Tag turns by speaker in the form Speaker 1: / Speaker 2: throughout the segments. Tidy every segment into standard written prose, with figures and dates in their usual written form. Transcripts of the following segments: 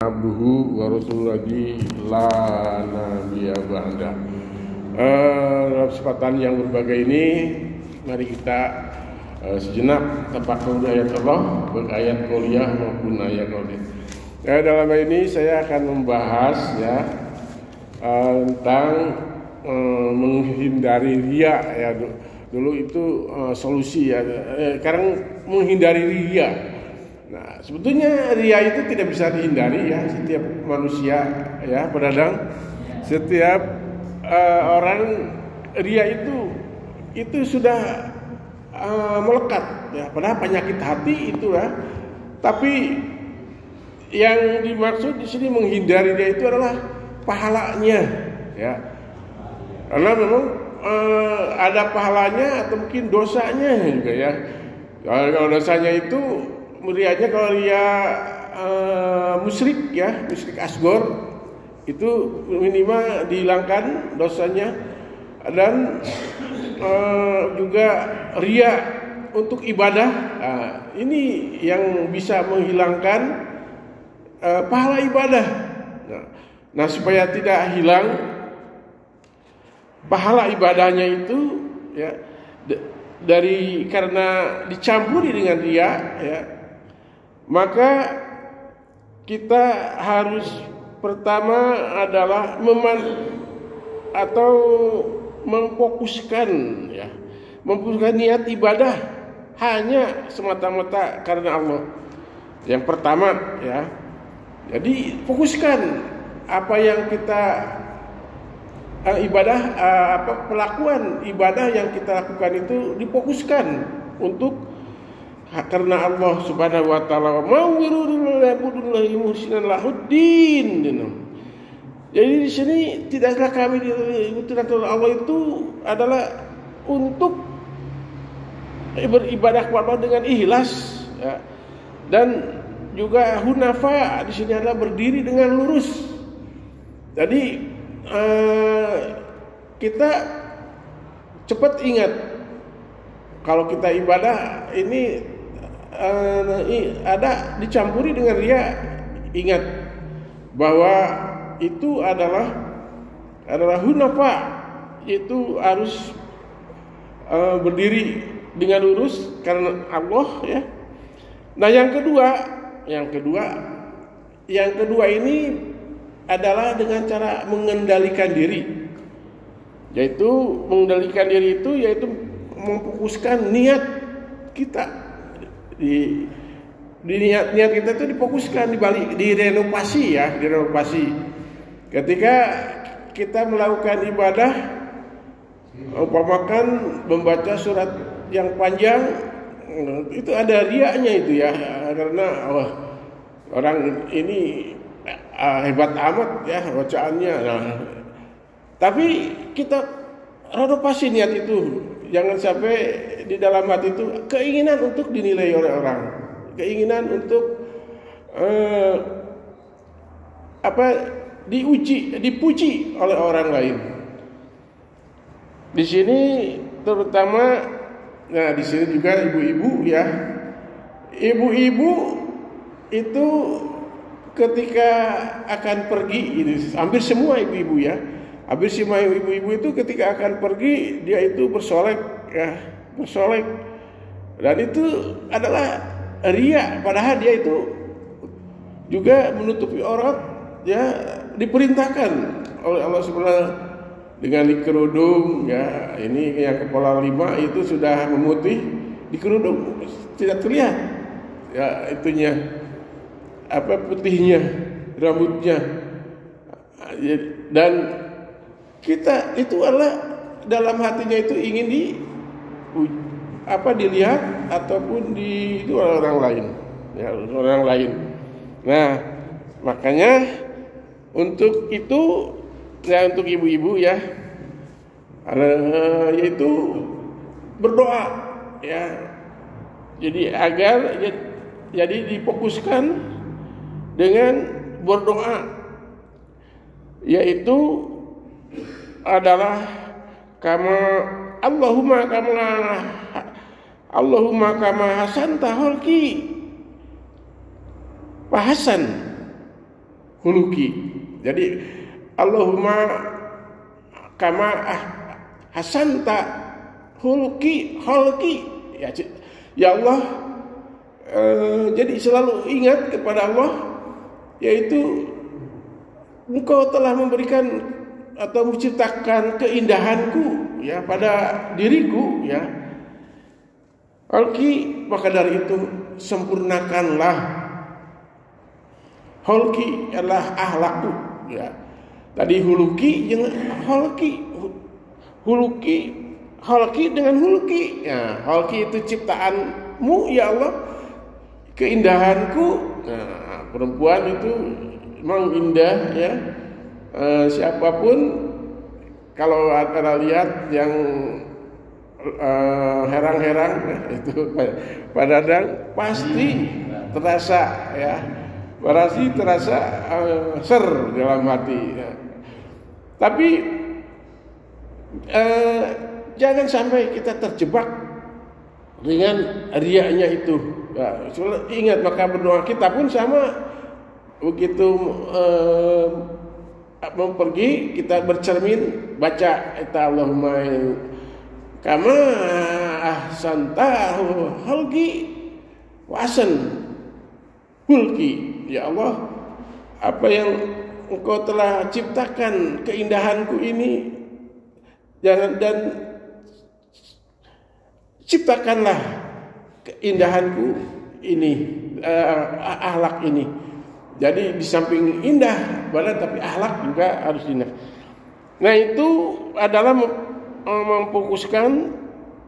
Speaker 1: Abduhu wa rasulullahi la nabiyya ba'da. Dalam kesempatan yang berbahagia ini, mari kita sejenak tafakkur ayat Allah, baik ayat qauliyah maupun ayat qauliyah. Dalam hal ini saya akan membahas tentang menghindari riya ya. Dulu itu solusi ya. Sekarang menghindari riya. Nah, sebetulnya riya itu tidak bisa dihindari ya, setiap manusia ya, pedadang. Setiap orang riya itu sudah melekat ya, padahal penyakit hati itu ya. Tapi yang dimaksud di sini menghindari riya itu adalah pahalanya ya. Karena memang ada pahalanya atau mungkin dosanya juga ya. Kalau dosanya itu rianya, kalau riya musyrik ya, musyrik asgor itu minimal dihilangkan dosanya. Dan juga riya untuk ibadah, ini yang bisa menghilangkan pahala ibadah. Nah, supaya tidak hilang pahala ibadahnya itu ya, karena dicampuri dengan riya ya, maka kita harus pertama adalah memfokuskan niat ibadah hanya semata-mata karena Allah. Yang pertama ya. Jadi fokuskan apa yang kita pelakuan ibadah yang kita lakukan itu difokuskan untuk karena Allah Subhanahu wa taala mau wirullahi muhsinan lahuddin. Jadi di sini tidaklah kami diutus Allah itu adalah untuk beribadah kepada Allah dengan ikhlas ya. Dan juga hunafa di sini adalah berdiri dengan lurus. Jadi kita cepat ingat kalau kita ibadah ini ada dicampuri dengan riya, ingat bahwa itu adalah hunafa, itu harus berdiri dengan lurus karena Allah ya. Nah, yang kedua ini adalah dengan cara mengendalikan diri. Yaitu mengendalikan diri itu yaitu memfokuskan niat kita. Di niat kita itu difokuskan, direnovasi. Ketika kita melakukan ibadah, umpamakan membaca surat yang panjang, itu ada riyanya itu ya, karena orang ini hebat amat ya bacaannya. Nah, tapi kita renovasi niat itu. Jangan sampai di dalam hati itu keinginan untuk dinilai oleh orang, keinginan untuk dipuji oleh orang lain. Di sini terutama, nah di sini juga ibu-ibu ya, ibu-ibu itu ketika akan pergi, ini hampir semua ibu-ibu ya. Habis semua ibu-ibu itu ketika akan pergi dia itu bersolek. Dan itu adalah riya, padahal dia itu juga menutupi aurat ya, diperintahkan oleh Allah Subhanahu dengan dikerudung ya. Ini yang kepala 5 itu sudah memutih, dikerudung tidak terlihat ya itunya putihnya rambutnya. Dan kita itu adalah dalam hatinya itu ingin dilihat ataupun itu orang lain ya, orang lain. Nah, makanya untuk itu ya, untuk ibu-ibu ya, yaitu berdoa ya. Jadi jadi difokuskan dengan berdoa, yaitu adalah Allahumma kama hasanta khalqi fahasan huluki. Jadi Allahumma kama hasanta huluki halki. Ya Allah, jadi selalu ingat kepada Allah, yaitu Engkau telah memberikan atau menciptakan keindahanku ya pada diriku ya. Halki, maka dari itu sempurnakanlah. Halki adalah ahlakku ya. Tadi huluki dengan halki. Huluki, halki dengan huluki. Ya, halki itu ciptaanmu ya Allah. Keindahanku. Nah, perempuan itu memang indah ya. Siapapun kalau ada lihat yang herang-herang itu padahal pasti terasa ya, pasti terasa ser dalam hati ya. Tapi jangan sampai kita terjebak dengan riaknya itu ya. Ingat, maka berdoa kita pun sama, begitu mau pergi kita bercermin baca Allahumma kama ahsanta halqi wa ahsan hulki. Ya Allah, apa yang Engkau telah ciptakan keindahanku ini, dan ciptakanlah keindahanku ini, akhlak ini. Jadi di samping indah badan, tapi akhlak juga harus indah. Nah, itu adalah memfokuskan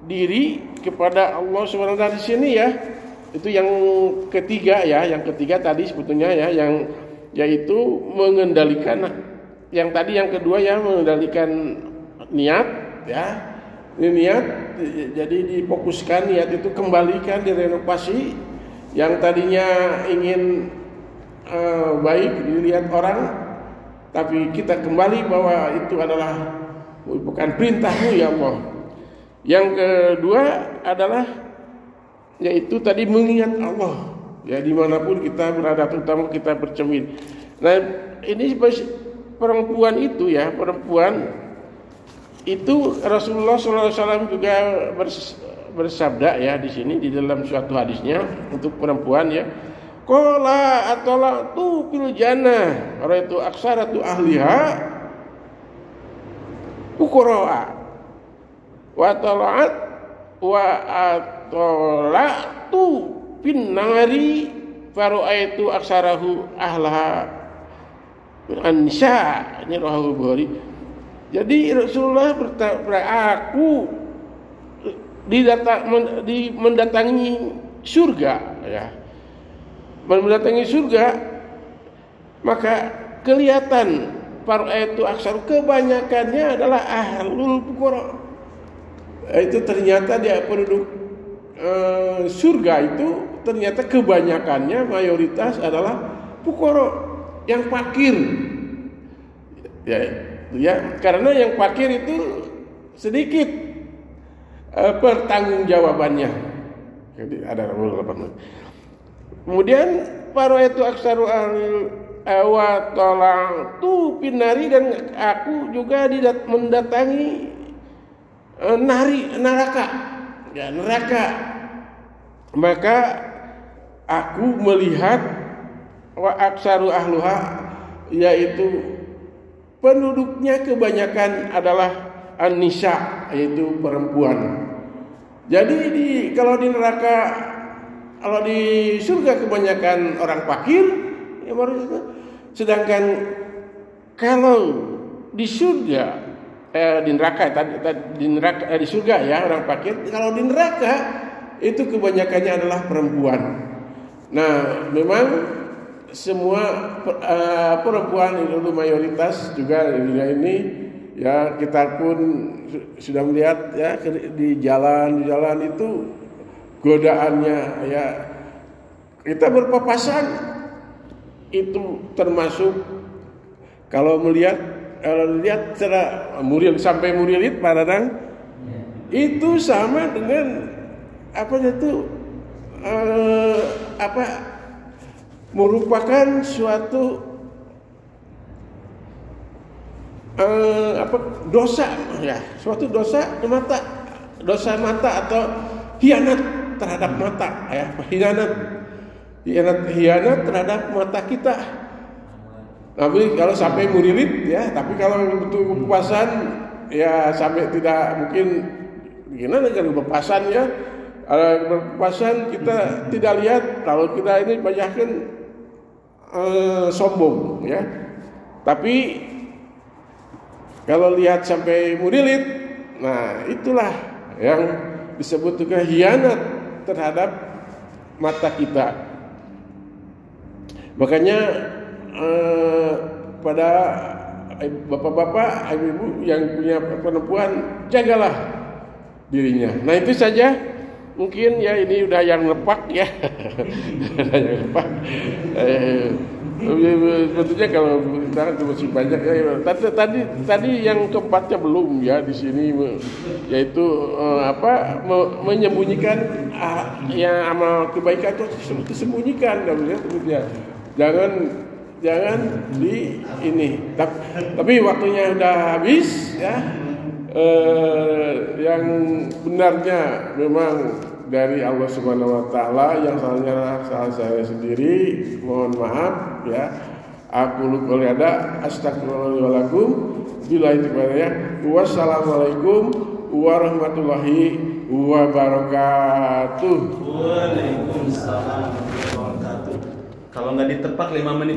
Speaker 1: diri kepada Allah SWT di sini ya. Itu yang ketiga ya, yang ketiga tadi sebetulnya ya, yang yaitu mengendalikan. Yang tadi yang kedua ya, mengendalikan niat ya. Ini niat, jadi difokuskan niat itu, kembalikan, direnovasi. Yang tadinya ingin baik dilihat orang, tapi kita kembali bahwa itu adalah bukan perintahmu ya Allah. Yang kedua adalah yaitu tadi mengingat Allah ya, dimanapun kita berada, terutama kita bercermin. Nah, ini perempuan itu ya, perempuan itu Rasulullah SAW juga bersabda ya di sini di dalam suatu hadisnya untuk perempuan ya. Qala atalatu fil jannah, orang itu aksaratu ahliha fuqara wa talat wa atalatu fin nari faraitu aksarahu ahlaha an-nisa. Ini rawahu Bukhari. Jadi Rasulullah aku mendatangi surga ya. Mendatangi surga, maka kelihatan faraitu aksar, kebanyakannya adalah ahlul fuqara. Itu ternyata dia penduduk surga itu ternyata kebanyakannya, mayoritas adalah fuqara, yang fakir. Ya, karena yang fakir itu sedikit pertanggungjawabannya. Jadi ada kemudian faraitu aksaru wa talatu pinari, dan aku juga mendatangi neraka ya, neraka. Maka aku melihat wa aksaru ahluha, yaitu penduduknya kebanyakan adalah an-nisa, yaitu perempuan. Jadi kalau di neraka, kalau di surga kebanyakan orang fakir, ya baru itu. Sedangkan kalau di surga, di neraka, di surga ya orang fakir. Kalau di neraka itu kebanyakannya adalah perempuan. Nah, memang semua perempuan itu mayoritas juga di dunia ini ya. Kita pun sudah melihat ya di jalan itu godaannya ya, kita berpapasan itu termasuk kalau lihat secara muril sampai murilit padahal itu sama dengan merupakan suatu dosa ya, suatu dosa mata atau hianat terhadap mata ya, hianat terhadap mata kita. Tapi kalau sampai murilit ya, tapi kalau betul kepuasan ya sampai tidak mungkin gimana kan kepuasan ya. Kepuasan kita tidak lihat, kalau kita ini banyakkan sombong ya. Tapi kalau lihat sampai murilit, nah itulah yang disebut juga hianat terhadap mata kita. Makanya pada bapak-bapak, ibu-ibu yang punya perempuan, jagalah dirinya. Nah itu saja. Mungkin ya ini udah yang lepak ya. Yang lepak. Sebetulnya kalau kita masih banyak ya. Tadi yang keempatnya belum ya di sini, yaitu menyembunyikan yang amal kebaikan itu disembunyikan ya. Jangan di ini. Tapi waktunya udah habis ya. Yang benarnya memang dari Allah Subhanahu wa taala, yang salahnya salah saya sendiri, mohon maaf ya. Aku lupa ada, astagfirullahaladzim wa lakum, billahi taufiq. Wassalamualaikum warahmatullahi wabarakatuh.
Speaker 2: Waalaikumsalam warahmatullahi wabarakatuh. Kalau nggak ditepak 5 menit